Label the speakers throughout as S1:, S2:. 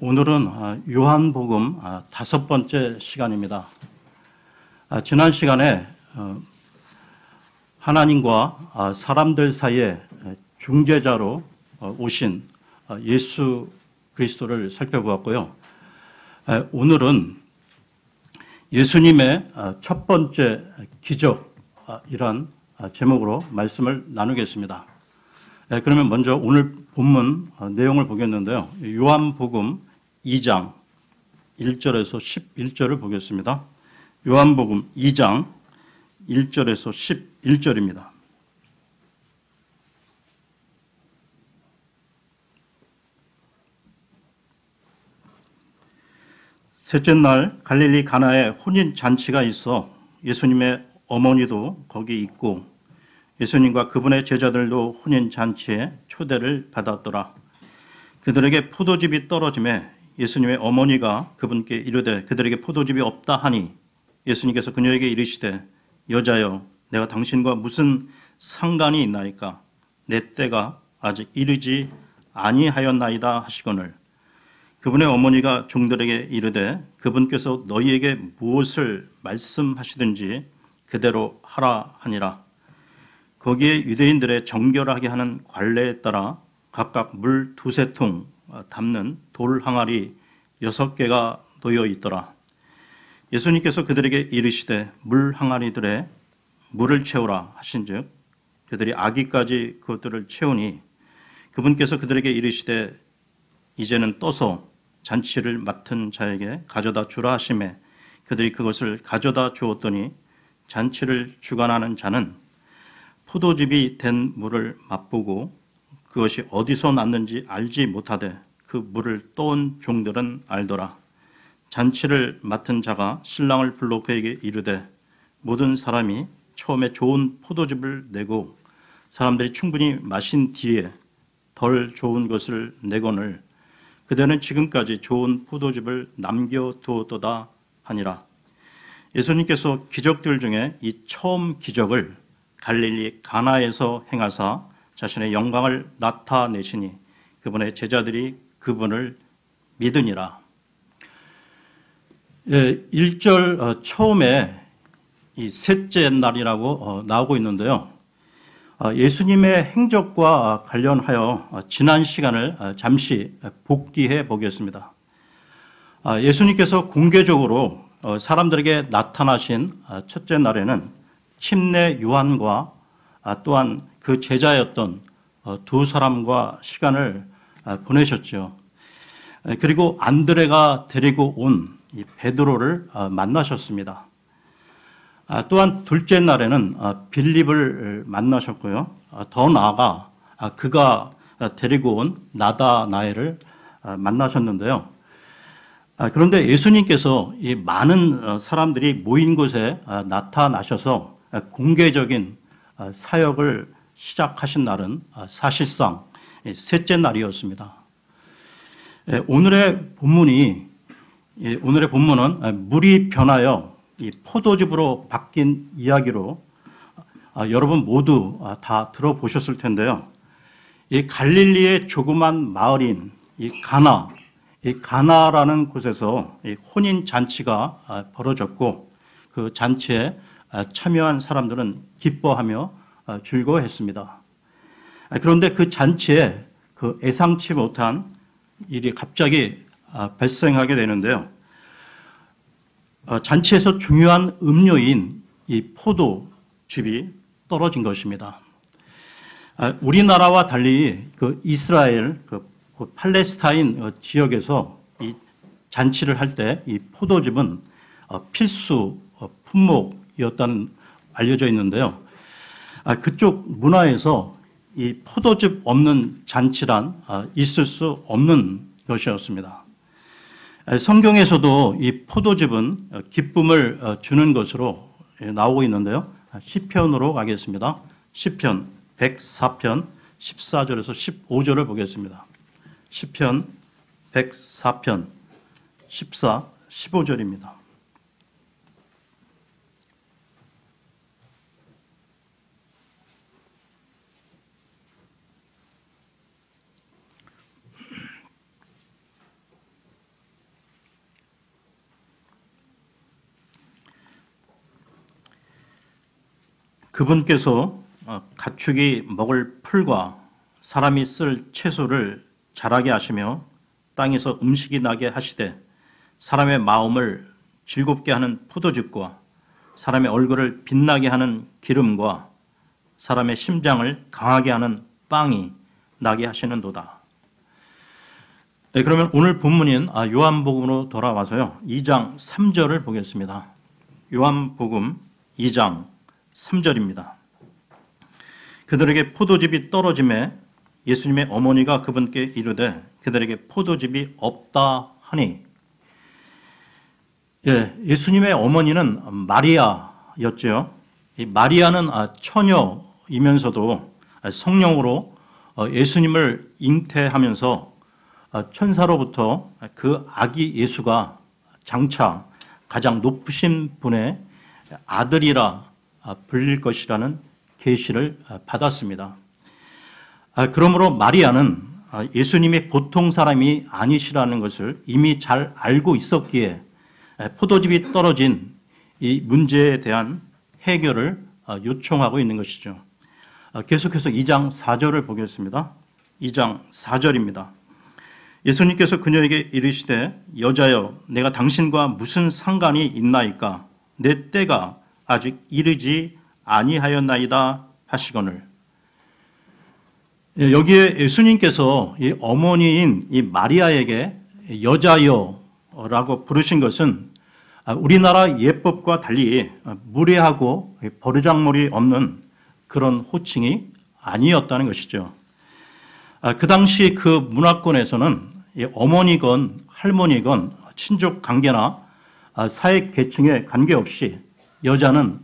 S1: 오늘은 요한복음 5번째 시간입니다. 지난 시간에 하나님과 사람들 사이에 중재자로 오신 예수 그리스도를 살펴보았고요. 오늘은 예수님의 첫 번째 기적이란 제목으로 말씀을 나누겠습니다. 그러면 먼저 오늘 본문 내용을 보겠는데요. 요한복음 2장 1절에서 11절을 보겠습니다. 요한복음 2장 1절에서 11절입니다. 셋째 날 갈릴리 가나에 혼인 잔치가 있어 예수님의 어머니도 거기 있고 예수님과 그분의 제자들도 혼인 잔치에 초대를 받았더라. 그들에게 포도즙이 떨어지매 예수님의 어머니가 그분께 이르되 그들에게 포도즙이 없다 하니 예수님께서 그녀에게 이르시되 여자여 내가 당신과 무슨 상관이 있나이까 내 때가 아직 이르지 아니하였나이다 하시거늘 그분의 어머니가 종들에게 이르되 그분께서 너희에게 무엇을 말씀하시든지 그대로 하라 하니라. 거기에 유대인들의 정결하게 하는 관례에 따라 각각 물 2-3통 담는 돌 항아리 6개가 놓여 있더라. 예수님께서 그들에게 이르시되 물 항아리들에 물을 채우라 하신즉 그들이 아기까지 그것들을 채우니 그분께서 그들에게 이르시되 이제는 떠서 잔치를 맡은 자에게 가져다 주라 하시매 그들이 그것을 가져다 주었더니 잔치를 주관하는 자는 포도즙이 된 물을 맛보고 그것이 어디서 났는지 알지 못하되 그 물을 떠온 종들은 알더라. 잔치를 맡은 자가 신랑을 불러 그에게 이르되 모든 사람이 처음에 좋은 포도즙을 내고 사람들이 충분히 마신 뒤에 덜 좋은 것을 내거늘 그대는 지금까지 좋은 포도즙을 남겨두었도다 하니라. 예수님께서 기적들 중에 이 처음 기적을 갈릴리 가나에서 행하사 자신의 영광을 나타내시니 그분의 제자들이 그분을 믿으니라. 1절 처음에 이 셋째 날이라고 나오고 있는데요. 예수님의 행적과 관련하여 지난 시간을 잠시 복기해 보겠습니다. 예수님께서 공개적으로 사람들에게 나타나신 첫째 날에는 침례 요한과 또한 그 제자였던 두 사람과 시간을 보내셨죠. 그리고 안드레가 데리고 온 이 베드로를 만나셨습니다. 또한 둘째 날에는 빌립을 만나셨고요. 더 나아가 그가 데리고 온 나다나엘을 만나셨는데요. 그런데 예수님께서 이 많은 사람들이 모인 곳에 나타나셔서 공개적인 사역을 시작하신 날은 사실상 셋째 날이었습니다. 오늘의 본문은 물이 변하여 이 포도즙으로 바뀐 이야기로 여러분 모두 다 들어보셨을 텐데요. 이 갈릴리의 조그만 마을인 이 가나라는 곳에서 혼인 잔치가 벌어졌고 그 잔치에 참여한 사람들은 기뻐하며 즐거워했습니다. 그런데 그 잔치에 그 예상치 못한 일이 갑자기 발생하게 되는데요. 잔치에서 중요한 음료인 이 포도즙이 떨어진 것입니다. 우리나라와 달리 그 이스라엘, 그 팔레스타인 지역에서 이 잔치를 할 때 이 포도즙은 필수 품목이었다는 알려져 있는데요. 그쪽 문화에서 이 포도즙 없는 잔치란 있을 수 없는 것이었습니다. 성경에서도 이 포도즙은 기쁨을 주는 것으로 나오고 있는데요. 시편으로 가겠습니다. 시편 104편 14절에서 15절을 보겠습니다. 시편 104편 14, 15절입니다. 그분께서 가축이 먹을 풀과 사람이 쓸 채소를 자라게 하시며 땅에서 음식이 나게 하시되 사람의 마음을 즐겁게 하는 포도즙과 사람의 얼굴을 빛나게 하는 기름과 사람의 심장을 강하게 하는 빵이 나게 하시는도다. 네, 그러면 오늘 본문인 요한복음으로 돌아와서요. 2장 3절을 보겠습니다. 요한복음 2장 3절입니다. 그들에게 포도즙이 떨어짐에 예수님의 어머니가 그분께 이르되 그들에게 포도즙이 없다 하니, 예수님의 어머니는 마리아였죠. 이 마리아는 처녀이면서도 성령으로 예수님을 잉태하면서 천사로부터 그 아기 예수가 장차 가장 높으신 분의 아들이라 불릴 것이라는 계시를 받았습니다. 그러므로 마리아는 예수님이 보통 사람이 아니시라는 것을 이미 잘 알고 있었기에 포도즙이 떨어진 이 문제에 대한 해결을 요청하고 있는 것이죠. 계속해서 2장 4절을 보겠습니다. 2장 4절입니다. 예수님께서 그녀에게 이르시되 여자여 내가 당신과 무슨 상관이 있나이까 내 때가 아직 이르지 아니하였나이다 하시거늘. 여기에 예수님께서 이 어머니인 이 마리아에게 여자여라고 부르신 것은 우리나라 예법과 달리 무례하고 버르장머리 없는 그런 호칭이 아니었다는 것이죠. 그 당시 그 문화권에서는 어머니건 할머니건 친족 관계나 사회 계층에 관계없이 여자는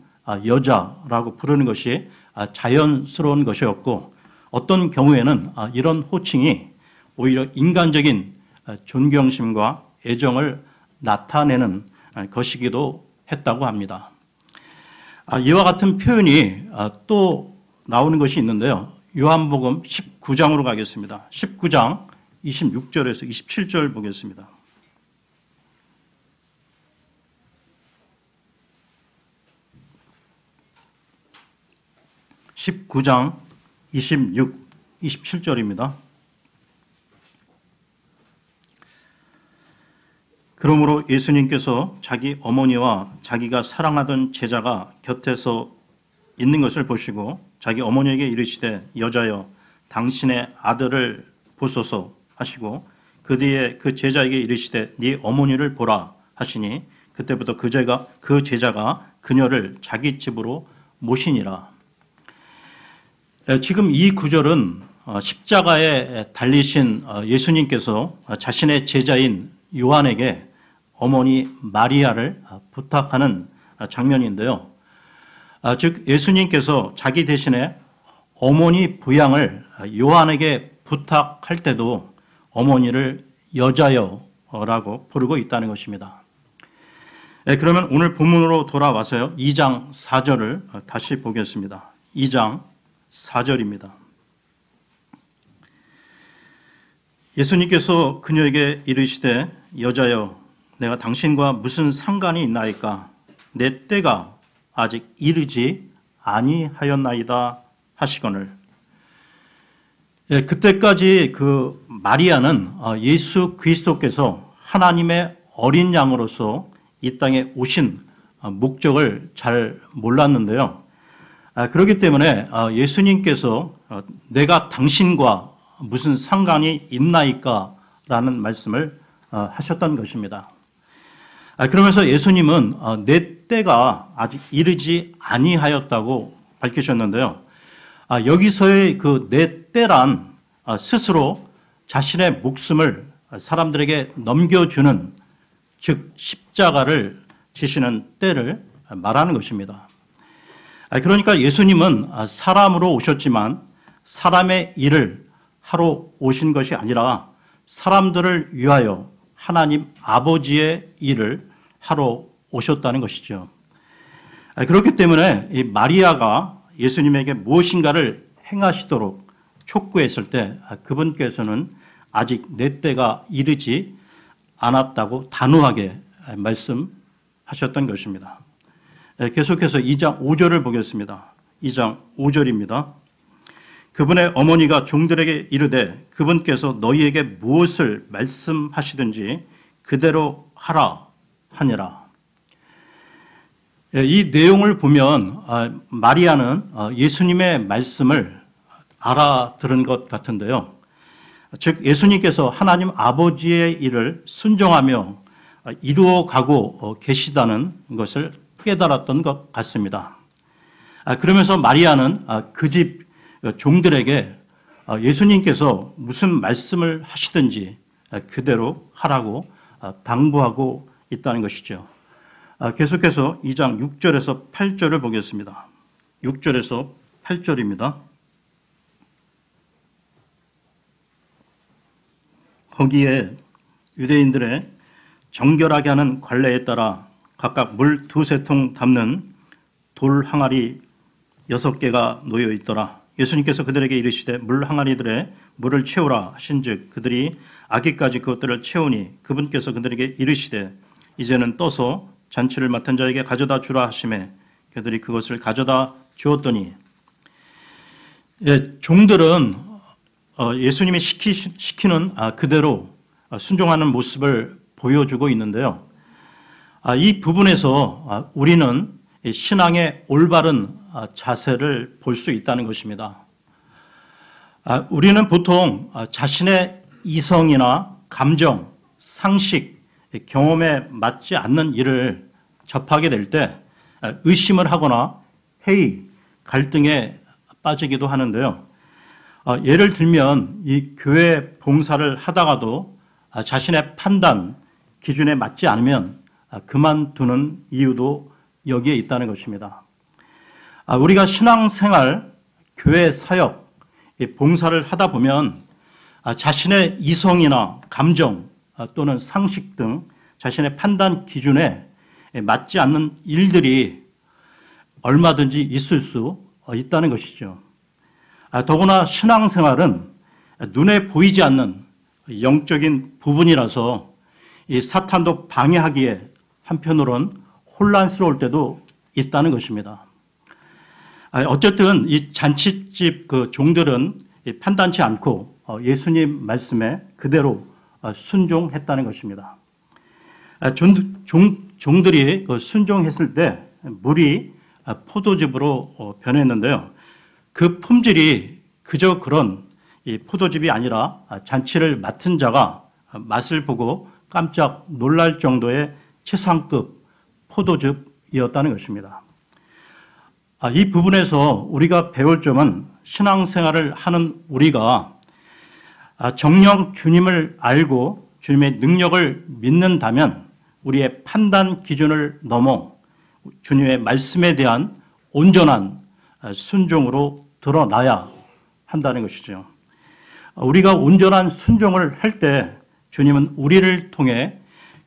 S1: 여자라고 부르는 것이 자연스러운 것이었고, 어떤 경우에는 이런 호칭이 오히려 인간적인 존경심과 애정을 나타내는 것이기도 했다고 합니다. 이와 같은 표현이 또 나오는 것이 있는데요. 요한복음 19장으로 가겠습니다. 19장 26절에서 27절 보겠습니다. (19장) 27절입니다. 그러므로 예수님께서 자기 어머니와 자기가 사랑하던 제자가 곁에서 있는 것을 보시고 자기 어머니에게 이르시되 여자여 당신의 아들을 보소서 하시고 그 뒤에 그 제자에게 이르시되 네 어머니를 보라 하시니 그때부터 그 제자가 그녀를 자기 집으로 모시니라. 지금 이 구절은 십자가에 달리신 예수님께서 자신의 제자인 요한에게 어머니 마리아를 부탁하는 장면인데요. 즉 예수님께서 자기 대신에 어머니 부양을 요한에게 부탁할 때도 어머니를 여자여라고 부르고 있다는 것입니다. 그러면 오늘 본문으로 돌아와서요. 2장 4절을 다시 보겠습니다. 2장 4절입니다. 예수님께서 그녀에게 이르시되 여자여 내가 당신과 무슨 상관이 있나이까 내 때가 아직 이르지 아니하였나이다 하시거늘. 그때까지 그 마리아는 예수 그리스도께서 하나님의 어린 양으로서 이 땅에 오신 목적을 잘 몰랐는데요. 그렇기 때문에 예수님께서 내가 당신과 무슨 상관이 있나이까 라는 말씀을 하셨던 것입니다. 그러면서 예수님은 내 때가 아직 이르지 아니하였다고 밝히셨는데요. 여기서의 그 내 때란 스스로 자신의 목숨을 사람들에게 넘겨주는, 즉 십자가를 지시는 때를 말하는 것입니다. 그러니까 예수님은 사람으로 오셨지만 사람의 일을 하러 오신 것이 아니라 사람들을 위하여 하나님 아버지의 일을 하러 오셨다는 것이죠. 그렇기 때문에 이 마리아가 예수님에게 무엇인가를 행하시도록 촉구했을 때 그분께서는 아직 내 때가 이르지 않았다고 단호하게 말씀하셨던 것입니다. 계속해서 2장 5절을 보겠습니다. 2장 5절입니다. 그분의 어머니가 종들에게 이르되 그분께서 너희에게 무엇을 말씀하시든지 그대로 하라 하니라. 이 내용을 보면 마리아는 예수님의 말씀을 알아들은 것 같은데요. 즉 예수님께서 하나님 아버지의 일을 순종하며 이루어가고 계시다는 것을 깨달았던 것 같습니다. 그러면서 마리아는 그 집 종들에게 예수님께서 무슨 말씀을 하시든지 그대로 하라고 당부하고 있다는 것이죠. 계속해서 2장 6절에서 8절을 보겠습니다. 6절에서 8절입니다. 거기에 유대인들의 정결하게 하는 관례에 따라 각각 물 2-3통 담는 돌 항아리 6개가 놓여 있더라. 예수님께서 그들에게 이르시되 물 항아리들에 물을 채우라 하신즉 그들이 아기까지 그것들을 채우니 그분께서 그들에게 이르시되 이제는 떠서 잔치를 맡은 자에게 가져다 주라 하시매 그들이 그것을 가져다 주었더니 종들은 예수님이 시키는 그대로 순종하는 모습을 보여주고 있는데요. 이 부분에서 우리는 신앙의 올바른 자세를 볼 수 있다는 것입니다. 우리는 보통 자신의 이성이나 감정, 상식, 경험에 맞지 않는 일을 접하게 될 때 의심을 하거나 회의, 갈등에 빠지기도 하는데요. 예를 들면 이 교회 봉사를 하다가도 자신의 판단, 기준에 맞지 않으면 그만두는 이유도 여기에 있다는 것입니다. 우리가 신앙생활, 교회 사역, 봉사를 하다 보면 자신의 이성이나 감정 또는 상식 등 자신의 판단 기준에 맞지 않는 일들이 얼마든지 있을 수 있다는 것이죠. 더구나 신앙생활은 눈에 보이지 않는 영적인 부분이라서 이 사탄도 방해하기에 한편으로는 혼란스러울 때도 있다는 것입니다. 어쨌든 이 잔치집 그 종들은 판단치 않고 예수님 말씀에 그대로 순종했다는 것입니다. 종들이 순종했을 때 물이 포도즙으로 변했는데요. 그 품질이 그저 그런 포도즙이 아니라 잔치를 맡은 자가 맛을 보고 깜짝 놀랄 정도의 최상급 포도즙이었다는 것입니다. 이 부분에서 우리가 배울 점은 신앙생활을 하는 우리가 정녕 주님을 알고 주님의 능력을 믿는다면 우리의 판단 기준을 넘어 주님의 말씀에 대한 온전한 순종으로 드러나야 한다는 것이죠. 우리가 온전한 순종을 할 때 주님은 우리를 통해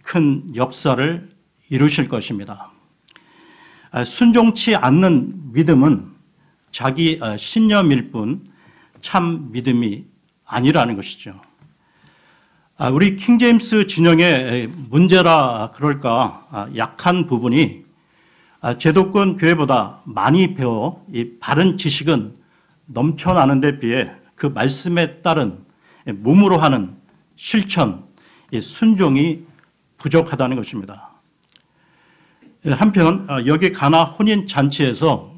S1: 큰 역사를 이루실 것입니다. 순종치 않는 믿음은 자기 신념일 뿐 참 믿음이 아니라는 것이죠. 우리 킹제임스 진영의 문제라 그럴까 약한 부분이 제도권 교회보다 많이 배워 이 바른 지식은 넘쳐나는 데 비해 그 말씀에 따른 몸으로 하는 실천, 순종이 부족하다는 것입니다. 한편 여기 가나 혼인 잔치에서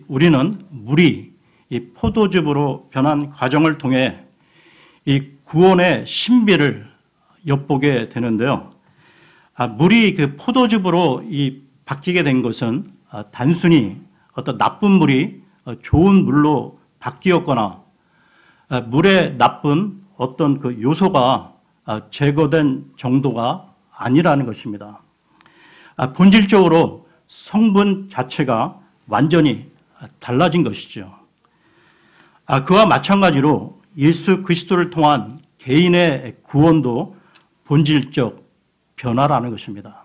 S1: 우리는 물이 포도즙으로 변한 과정을 통해 이 구원의 신비를 엿보게 되는데요. 물이 그 포도즙으로 바뀌게 된 것은 단순히 어떤 나쁜 물이 좋은 물로 바뀌었거나 물에 나쁜 어떤 그 요소가 제거된 정도가 아니라는 것입니다. 본질적으로 성분 자체가 완전히 달라진 것이죠. 그와 마찬가지로 예수 그리스도를 통한 개인의 구원도 본질적 변화라는 것입니다.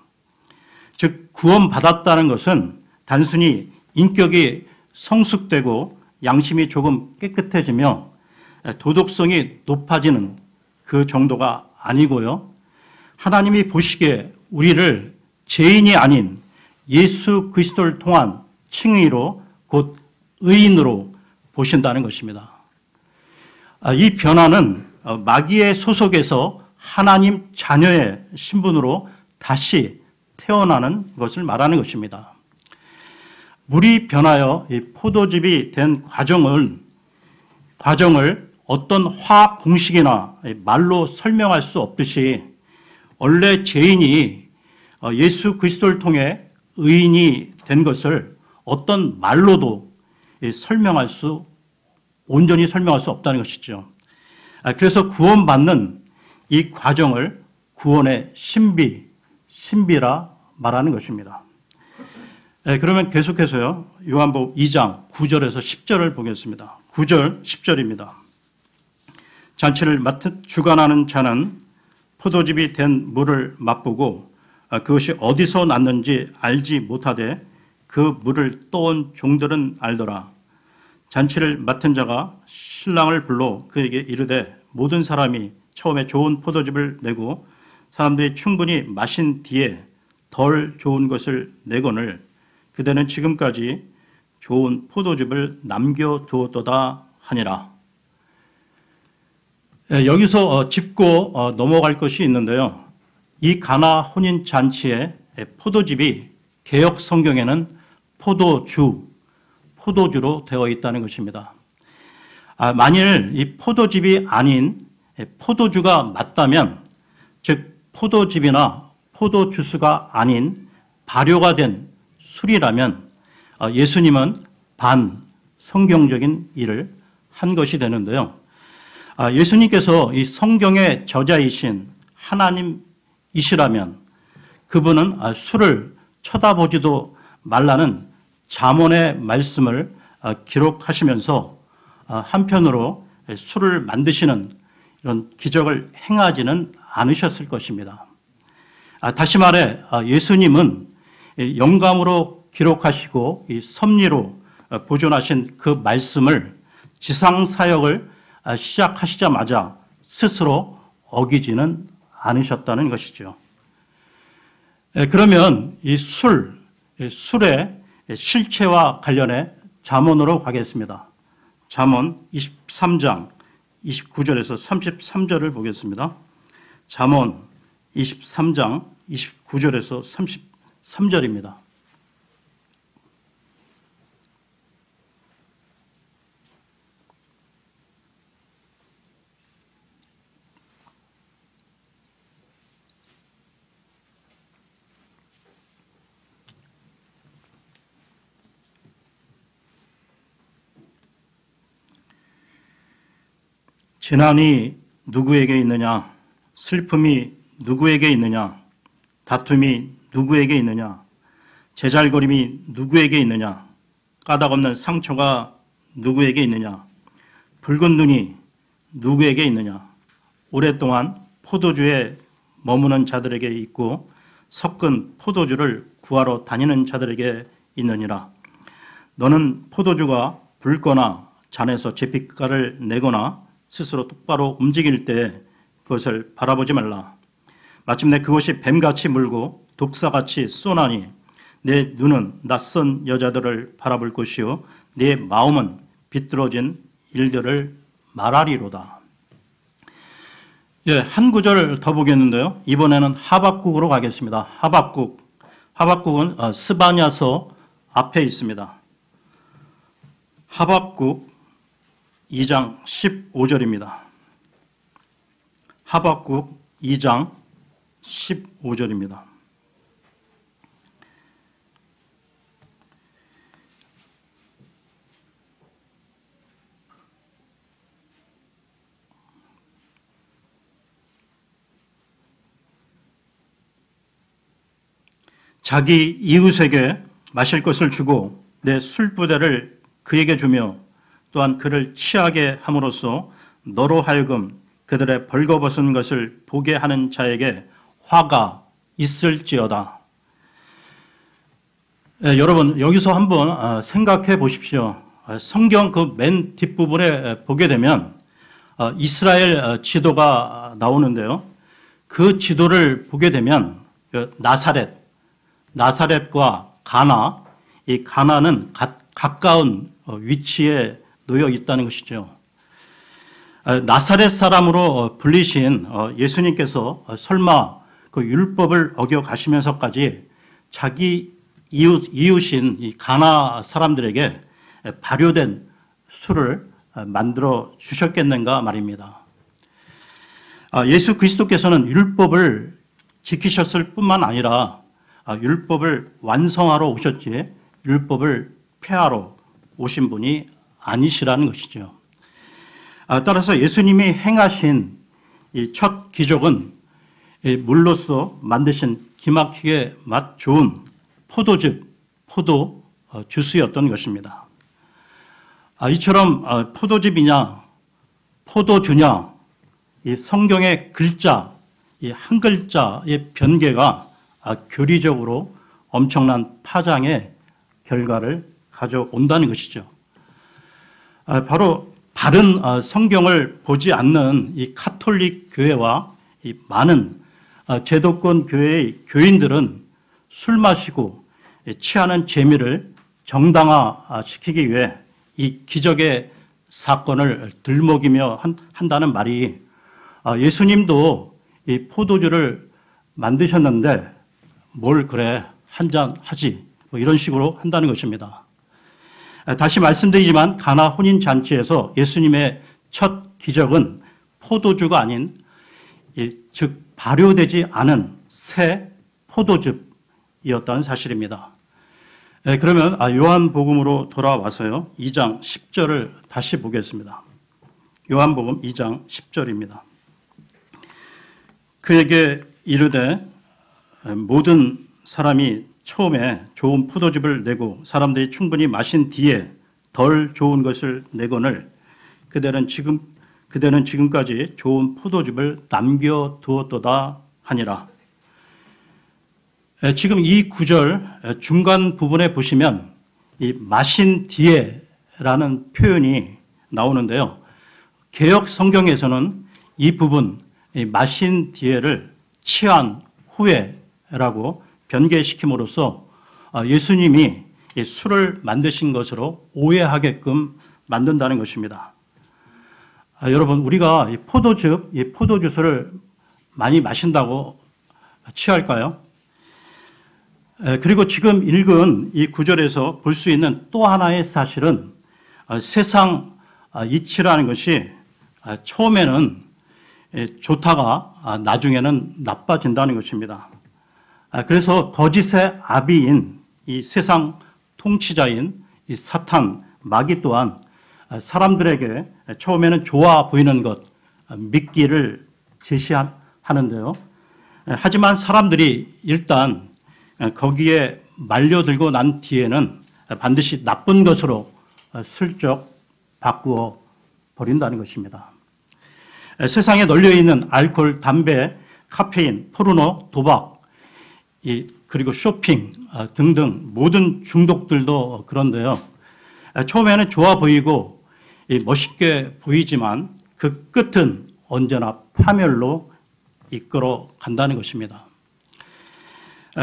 S1: 즉 구원받았다는 것은 단순히 인격이 성숙되고 양심이 조금 깨끗해지며 도덕성이 높아지는 그 정도가 아니고요. 하나님이 보시기에 우리를 죄인이 아닌 예수 그리스도를 통한 칭의로 곧 의인으로 보신다는 것입니다. 이 변화는 마귀의 소속에서 하나님 자녀의 신분으로 다시 태어나는 것을 말하는 것입니다. 물이 변하여 이 포도즙이 된 과정을 어떤 화학 공식이나 말로 설명할 수 없듯이 원래 죄인이 예수 그리스도를 통해 의인이 된 것을 어떤 말로도 온전히 설명할 수 없다는 것이죠. 그래서 구원받는 이 과정을 구원의 신비라 말하는 것입니다. 그러면 계속해서요, 요한복음 2장 9절에서 10절을 보겠습니다. 9절, 10절입니다. 잔치를 주관하는 자는 포도즙이 된 물을 맛보고 그것이 어디서 났는지 알지 못하되 그 물을 떠온 종들은 알더라. 잔치를 맡은 자가 신랑을 불러 그에게 이르되 모든 사람이 처음에 좋은 포도즙을 내고 사람들이 충분히 마신 뒤에 덜 좋은 것을 내거늘 그대는 지금까지 좋은 포도즙을 남겨두었도다 하니라. 여기서 짚고 넘어갈 것이 있는데요. 이 가나 혼인 잔치의 포도즙이 개역 성경에는 포도주로 되어 있다는 것입니다. 만일 이 포도즙이 아닌 포도주가 맞다면, 즉 포도즙이나 포도주스가 아닌 발효가 된 술이라면 예수님은 반성경적인 일을 한 것이 되는데요. 예수님께서 이 성경의 저자이신 하나님이시라면 그분은 술을 쳐다보지도 말라는 잠언의 말씀을 기록하시면서 한편으로 술을 만드시는 이런 기적을 행하지는 않으셨을 것입니다. 다시 말해 예수님은 영감으로 기록하시고 이 섭리로 보존하신 그 말씀을 지상사역을 시작하시자마자 스스로 어기지는 않으셨다는 것이죠. 그러면 이 술의 실체와 관련해 잠언으로 가겠습니다. 잠언 23장 29절에서 33절을 보겠습니다. 잠언 23장 29절에서 33절입니다. 재난이 누구에게 있느냐? 슬픔이 누구에게 있느냐? 다툼이 누구에게 있느냐? 제잘거림이 누구에게 있느냐? 까닭없는 상처가 누구에게 있느냐? 붉은 눈이 누구에게 있느냐? 오랫동안 포도주에 머무는 자들에게 있고 섞은 포도주를 구하러 다니는 자들에게 있느니라. 너는 포도주가 붉거나 잔에서 제빛깔을 내거나 스스로 똑바로 움직일 때 그것을 바라보지 말라. 마침내 그것이 뱀같이 물고 독사같이 쏘나니 내 눈은 낯선 여자들을 바라볼 것이요 내 마음은 비뚤어진 일들을 말하리로다. 한 구절 더 보겠는데요. 이번에는 하박국으로 가겠습니다. 하박국은 스바냐서 앞에 있습니다. 하박국 2장 15절입니다. 하박국 2장 15절입니다. 자기 이웃에게 마실 것을 주고 내 술부대를 그에게 주며 또한 그를 취하게 함으로써 너로 하여금 그들의 벌거벗은 것을 보게 하는 자에게 화가 있을지어다. 여러분 여기서 한번 생각해 보십시오. 성경 그 맨 뒷부분에 보게 되면 이스라엘 지도가 나오는데요. 그 지도를 보게 되면 나사렛과 가나, 이 가나는 가까운 위치에 놓여 있다는 것이죠. 나사렛 사람으로 불리신 예수님께서 설마 그 율법을 어겨 가시면서까지 자기 이웃인 이 가나 사람들에게 발효된 술을 만들어 주셨겠는가 말입니다. 예수 그리스도께서는 율법을 지키셨을 뿐만 아니라 율법을 완성하러 오셨지 율법을 폐하러 오신 분이 아니시라는 것이죠. 따라서 예수님이 행하신 이 첫 기적은 물로써 만드신 기막히게 맛 좋은 포도 주스였던 것입니다. 이처럼 포도즙이냐 포도주냐 이 성경의 글자, 이 한 글자의 변개가 교리적으로 엄청난 파장의 결과를 가져온다는 것이죠. 바로 바른 성경을 보지 않는 이 카톨릭 교회와 이 많은 제도권 교회의 교인들은 술 마시고 취하는 재미를 정당화시키기 위해 이 기적의 사건을 들먹이며 한다는 말이 예수님도 이 포도주를 만드셨는데 뭘 그래 한 잔 하지 뭐 이런 식으로 한다는 것입니다. 다시 말씀드리지만 가나 혼인잔치에서 예수님의 첫 기적은 포도주가 아닌 즉 발효되지 않은 새 포도즙이었다는 사실입니다. 그러면 요한복음으로 돌아와서요. 2장 10절을 다시 보겠습니다. 요한복음 2장 10절입니다. 그에게 이르되 모든 사람이 처음에 좋은 포도즙을 내고 사람들이 충분히 마신 뒤에 덜 좋은 것을 내거늘 그대는 지금까지 좋은 포도즙을 남겨두었도다 하니라. 지금 이 구절 중간 부분에 보시면 이 마신 뒤에라는 표현이 나오는데요. 개역 성경에서는 이 부분 마신 뒤에를 취한 후에라고 변개시킴으로써 예수님이 술을 만드신 것으로 오해하게끔 만든다는 것입니다. 여러분 우리가 포도주스를 많이 마신다고 취할까요? 그리고 지금 읽은 이 구절에서 볼 수 있는 또 하나의 사실은 세상 이치라는 것이 처음에는 좋다가 나중에는 나빠진다는 것입니다. 그래서 거짓의 아비인 이 세상 통치자인 이 사탄, 마귀 또한 사람들에게 처음에는 좋아 보이는 것, 믿기를 제시하는데요. 하지만 사람들이 일단 거기에 말려들고 난 뒤에는 반드시 나쁜 것으로 슬쩍 바꾸어 버린다는 것입니다. 세상에 널려있는 알코올, 담배, 카페인, 포르노, 도박, 그리고 쇼핑 등등 모든 중독들도 그런데요. 처음에는 좋아 보이고 멋있게 보이지만 그 끝은 언제나 파멸로 이끌어 간다는 것입니다.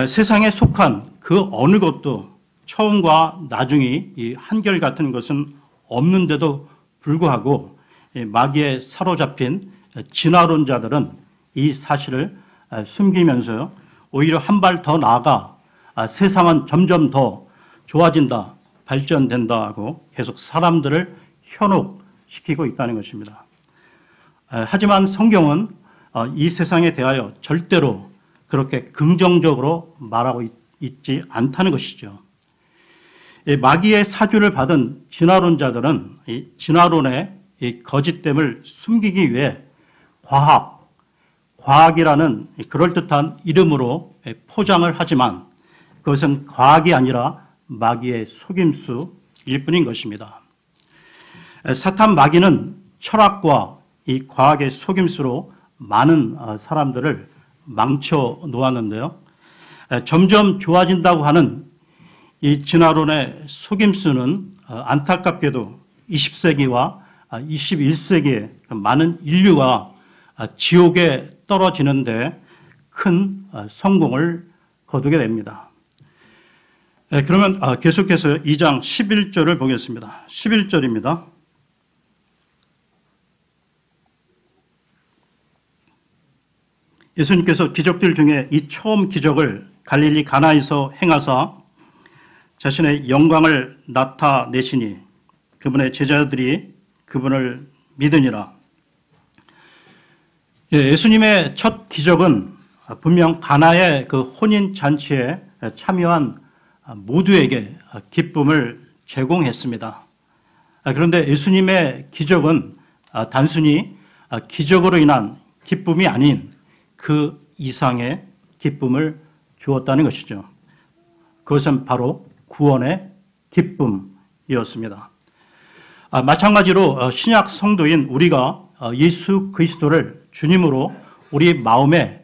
S1: 세상에 속한 그 어느 것도 처음과 나중이 한결같은 것은 없는데도 불구하고 마귀에 사로잡힌 진화론자들은 이 사실을 숨기면서요. 오히려 한 발 더 나아가 세상은 점점 더 좋아진다, 발전된다 하고 계속 사람들을 현혹시키고 있다는 것입니다. 하지만 성경은 이 세상에 대하여 절대로 그렇게 긍정적으로 말하고 있지 않다는 것이죠. 마귀의 사주를 받은 진화론자들은 이 진화론의 이 거짓됨을 숨기기 위해 과학이라는 그럴듯한 이름으로 포장을 하지만 그것은 과학이 아니라 마귀의 속임수일 뿐인 것입니다. 사탄 마귀는 철학과 이 과학의 속임수로 많은 사람들을 망쳐 놓았는데요. 점점 좋아진다고 하는 이 진화론의 속임수는 안타깝게도 20세기와 21세기에 많은 인류가 지옥에 떨어지는데 큰 성공을 거두게 됩니다. 그러면 계속해서 2장 11절을 보겠습니다. 11절입니다. 예수님께서 기적들 중에 이 처음 기적을 갈릴리 가나에서 행하사 자신의 영광을 나타내시니 그분의 제자들이 그분을 믿으니라. 예수님의 첫 기적은 분명 가나의 그 혼인 잔치에 참여한 모두에게 기쁨을 제공했습니다. 그런데 예수님의 기적은 단순히 기적으로 인한 기쁨이 아닌 그 이상의 기쁨을 주었다는 것이죠. 그것은 바로 구원의 기쁨이었습니다. 마찬가지로 신약 성도인 우리가 예수 그리스도를 주님으로 우리 마음에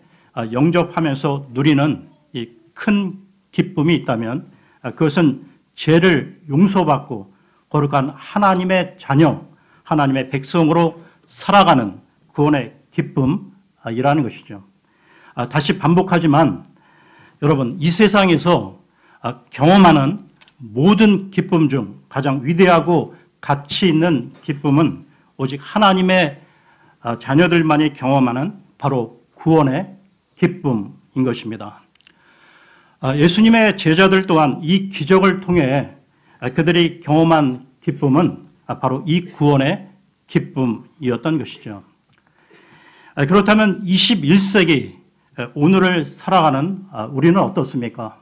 S1: 영접하면서 누리는 이 큰 기쁨이 있다면 그것은 죄를 용서받고 거룩한 하나님의 자녀, 하나님의 백성으로 살아가는 구원의 기쁨이라는 것이죠. 다시 반복하지만 여러분, 이 세상에서 경험하는 모든 기쁨 중 가장 위대하고 가치 있는 기쁨은 오직 하나님의 자녀들만이 경험하는 바로 구원의 기쁨인 것입니다. 예수님의 제자들 또한 이 기적을 통해 그들이 경험한 기쁨은 바로 이 구원의 기쁨이었던 것이죠. 그렇다면 21세기 오늘을 살아가는 우리는 어떻습니까?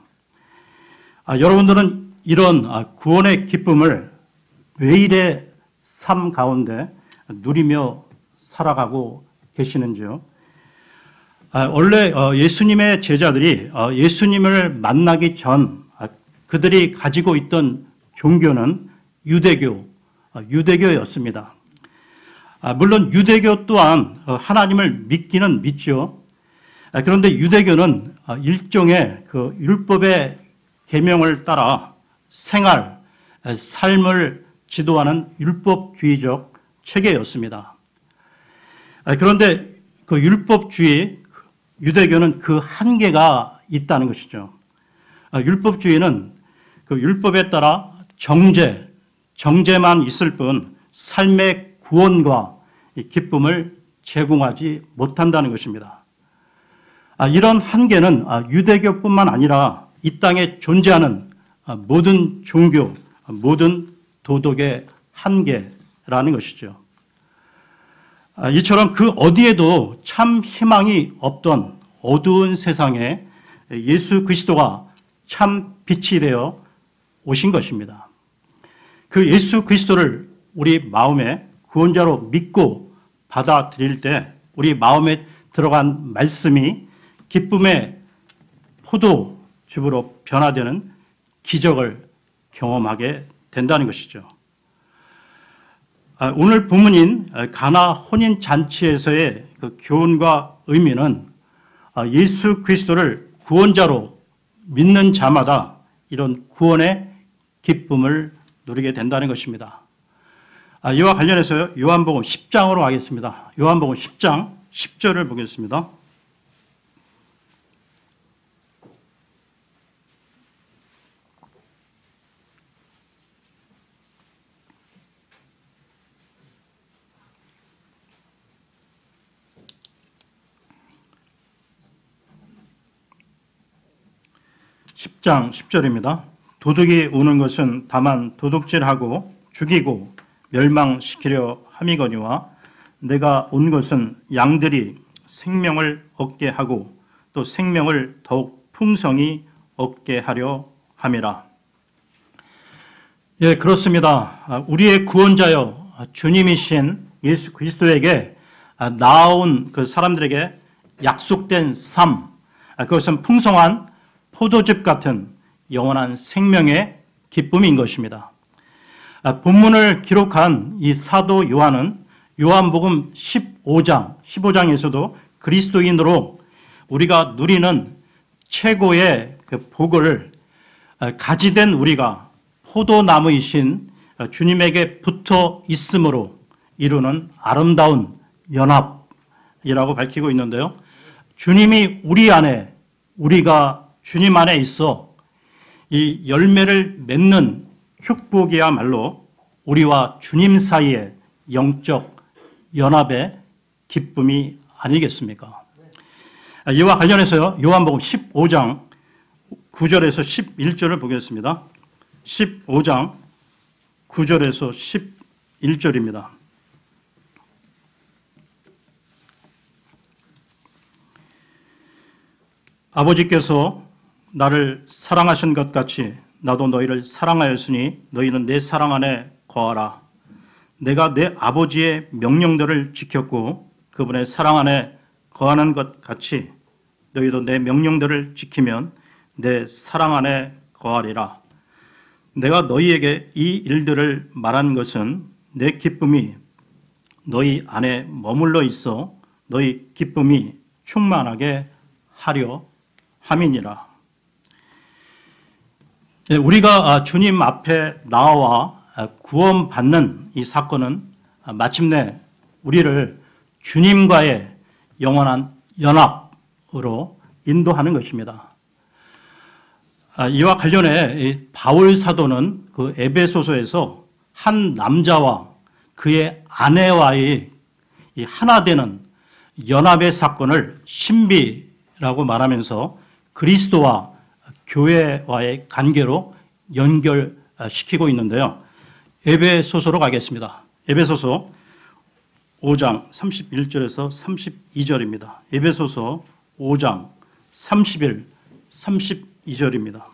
S1: 여러분들은 이런 구원의 기쁨을 매일의 삶 가운데 누리며 살아가고 계시는지요? 원래 예수님의 제자들이 예수님을 만나기 전 그들이 가지고 있던 종교는 유대교였습니다. 물론 유대교 또한 하나님을 믿기는 믿죠. 그런데 유대교는 일종의 그 율법의 계명을 따라 생활, 삶을 지도하는 율법주의적 체계였습니다. 그런데 그 율법주의, 유대교는 그 한계가 있다는 것이죠. 율법주의는 그 율법에 따라 정죄만 있을 뿐 삶의 구원과 기쁨을 제공하지 못한다는 것입니다. 이런 한계는 유대교뿐만 아니라 이 땅에 존재하는 모든 종교, 모든 도덕의 한계라는 것이죠. 이처럼 그 어디에도 참 희망이 없던 어두운 세상에 예수 그리스도가 참 빛이 되어 오신 것입니다. 그 예수 그리스도를 우리 마음에 구원자로 믿고 받아들일 때 우리 마음에 들어간 말씀이 기쁨의 포도즙으로 변화되는 기적을 경험하게 된다는 것이죠. 오늘 본문인 가나 혼인 잔치에서의 그 교훈과 의미는 예수 그리스도를 구원자로 믿는 자마다 이런 구원의 기쁨을 누리게 된다는 것입니다. 이와 관련해서 요한복음 10장으로 가겠습니다. 요한복음 10장 10절을 보겠습니다. (10장 10절입니다) 도둑이 오는 것은 다만 도둑질하고 죽이고 멸망시키려 함이거니와 내가 온 것은 양들이 생명을 얻게 하고 또 생명을 더욱 풍성히 얻게 하려 함이라. 예, 그렇습니다. 우리의 구원자여 주님이신 예수 그리스도에게 나아온 그 사람들에게 약속된 삶, 그것은 풍성한 포도즙 같은 영원한 생명의 기쁨인 것입니다. 본문을 기록한 이 사도 요한은 요한복음 15장에서도 그리스도인으로 우리가 누리는 최고의 그 복을 가지된 우리가 포도나무이신 주님에게 붙어 있음으로 이루는 아름다운 연합이라고 밝히고 있는데요. 주님이 우리 안에, 우리가 주님 안에 있어 이 열매를 맺는 축복이야말로 우리와 주님 사이의 영적 연합의 기쁨이 아니겠습니까? 이와 관련해서요, 요한복음 15장 9절에서 11절을 보겠습니다. 15장 9절에서 11절입니다. 아버지께서 나를 사랑하신 것 같이 나도 너희를 사랑하였으니 너희는 내 사랑 안에 거하라. 내가 내 아버지의 명령들을 지켰고 그분의 사랑 안에 거하는 것 같이 너희도 내 명령들을 지키면 내 사랑 안에 거하리라. 내가 너희에게 이 일들을 말한 것은 내 기쁨이 너희 안에 머물러 있어 너희 기쁨이 충만하게 하려 함이니라. 우리가 주님 앞에 나와 구원받는 이 사건은 마침내 우리를 주님과의 영원한 연합으로 인도하는 것입니다. 이와 관련해 바울 사도는 그 에베소서에서 한 남자와 그의 아내와의 이 하나 되는 연합의 사건을 신비라고 말하면서 그리스도와 교회와의 관계로 연결시키고 있는데요. 에베소서로 가겠습니다. 에베소서 5장 31절에서 32절입니다. 에베소서 5장 31, 32절입니다.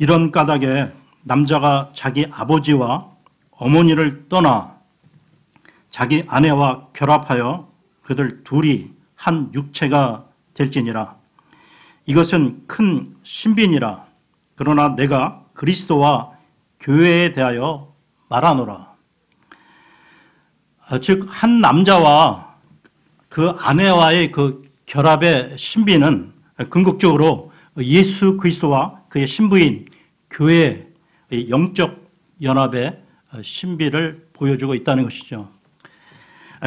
S1: 이런 까닭에 남자가 자기 아버지와 어머니를 떠나 자기 아내와 결합하여 그들 둘이 한 육체가 될지니라. 이것은 큰 신비니라. 그러나 내가 그리스도와 교회에 대하여 말하노라. 즉 한 남자와 그 아내와의 그 결합의 신비는 궁극적으로 예수 그리스도와 그의 신부인 교회의 영적 연합의 신비를 보여주고 있다는 것이죠.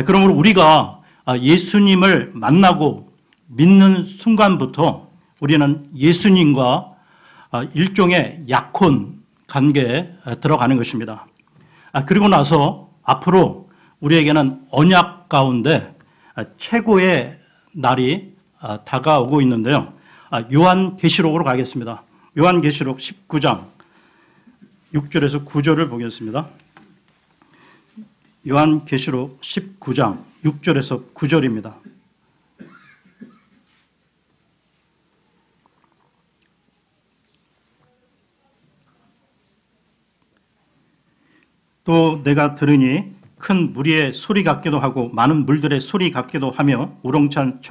S1: 그러므로 우리가 예수님을 만나고 믿는 순간부터 우리는 예수님과 일종의 약혼 관계에 들어가는 것입니다. 그리고 나서 앞으로 우리에게는 언약 가운데 최고의 날이 다가오고 있는데요. 요한계시록으로 가겠습니다. 요한계시록 19장 6절에서 9절을 보겠습니다. 요한계시록 19장 6절에서 9절입니다. 또 내가 들으니 큰 무리의 소리 같기도 하고 많은 물들의 소리 같기도 하며 우렁찬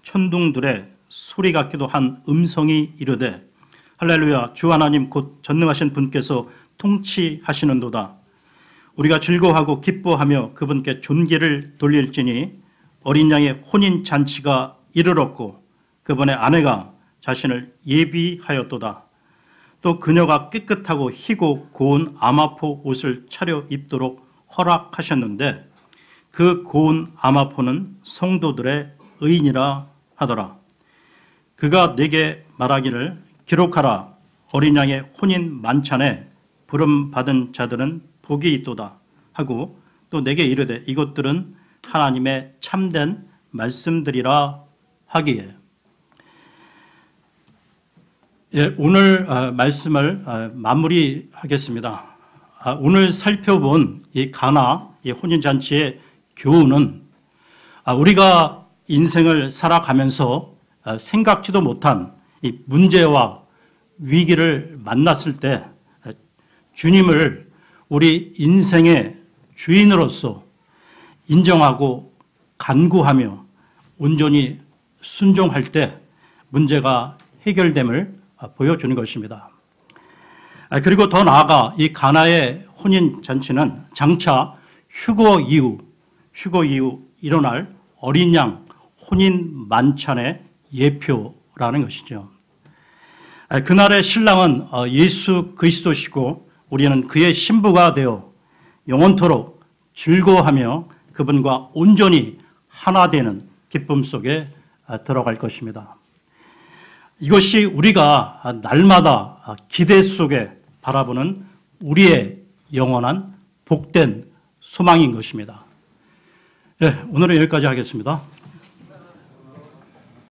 S1: 천둥들의 소리 같기도 한 음성이 이르되 할렐루야 주 하나님 곧 전능하신 분께서 통치하시는도다. 우리가 즐거워하고 기뻐하며 그분께 존귀를 돌릴지니 어린 양의 혼인 잔치가 이르렀고 그분의 아내가 자신을 예비하였도다. 또 그녀가 깨끗하고 희고 고운 아마포 옷을 차려 입도록 허락하셨는데 그 고운 아마포는 성도들의 의인이라 하더라. 그가 내게 말하기를 기록하라. 어린 양의 혼인 만찬에 부름받은 자들은 복이 있도다 하고 또 내게 이르되 이것들은 하나님의 참된 말씀들이라 하기에. 오늘 말씀을 마무리하겠습니다. 오늘 살펴본 이 가나 이 혼인잔치의 교훈은 우리가 인생을 살아가면서 생각지도 못한 이 문제와 위기를 만났을 때 주님을 우리 인생의 주인으로서 인정하고 간구하며 온전히 순종할 때 문제가 해결됨을 보여주는 것입니다. 그리고 더 나아가 이 가나의 혼인잔치는 장차 휴거 이후 일어날 어린 양 혼인 만찬의 예표라는 것이죠. 그날의 신랑은 예수 그리스도시고 우리는 그의 신부가 되어 영원토록 즐거워하며 그분과 온전히 하나 되는 기쁨 속에 들어갈 것입니다. 이것이 우리가 날마다 기대 속에 바라보는 우리의 영원한 복된 소망인 것입니다. 네, 오늘은 여기까지 하겠습니다.